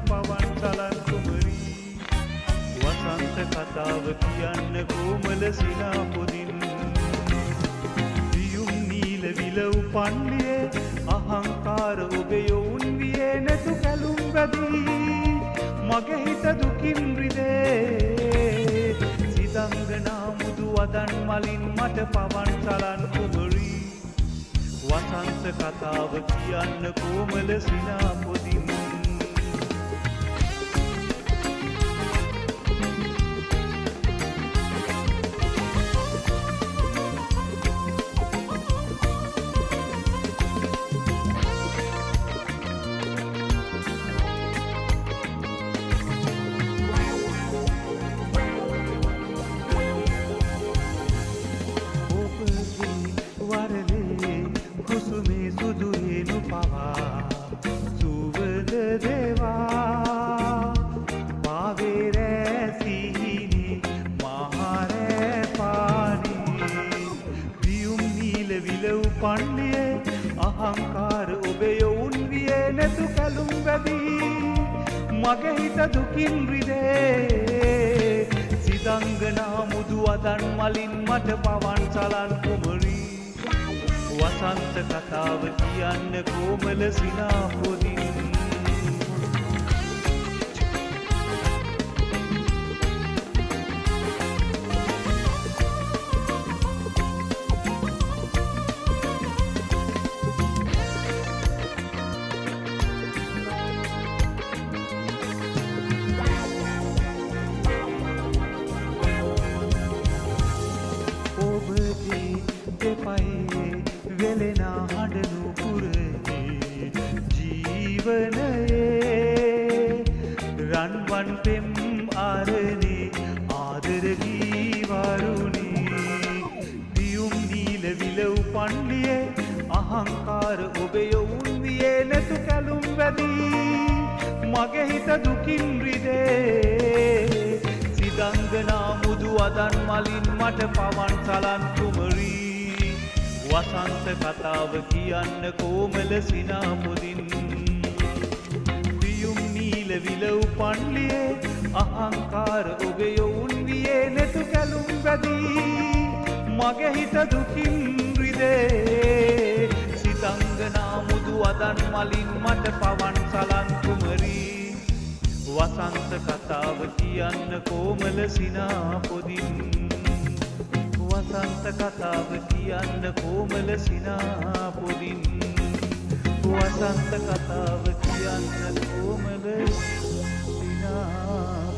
පවන් සලන් කුමරී වසන්ත කතාව කියන්න කොමල සිනා පොදින් දියුම් නීල විලව් පන්ලියේ අහංකාර ඔබේ යොවුන් වියේ නැතු කැලුම් බැදී මගේ හිත දුකින් රිදේ සිතංගනා මුදු වදන් මලින් මට පවන් සලන් කුමරී වසන්ත කතාව කියන්න කොමල සිනා පොදින් කුසුමේ සුදුරේනු පවා සුවඳ දේවා පාවේ රැසිහිනි මහරෑ පානේ දියුම් නීල විලව් පන්ලියේ අහංකාර ඔබේ යොවුන් වියේ නැතු කැලුම් වැදී මගේ හිත දුකින් රිදේ සිතංගනා මුදු අදන් මලින් මට පවන් සලන් කුමරී වසන්ත කතාව කියන්න කොමල සිනා පොදින් ඔබගේ දෙපයේ වෙලෙනා හඬනු පුරේ ජීවනයේ රන්වන් පෙම් ආරණේ ආදර ගී වරුණේ දියුම් නීල විලව් පන්ලියේ අහංකාර ඔබේ යොවුන් වියේ නැතු කැලුම් වැදී මගේ හිත දුකින් රිදේ සිතංගනා මුදු අදන් මලින් මට පවන් සලන් කුමරී වසන්ත කතාව කියන්න කොමල සිනා පොදින් දියුම් නීල විලව් පන්ලියේ අහංකාර ඔබේ යොවුන් වියේ නැතු කැලුම් වැදී මගේ හිත දුකින් රිදේ සිතංගනා මුදු අදන් මලින් මට පවන් සලන් කුමරී වසන්ත කතාව කියන්න කොමල සිනා පොදින් වසන්ත කතාව කියන්න කොමල සිනා පොදින් වසන්ත කතාව කියන්න කොමල සිනා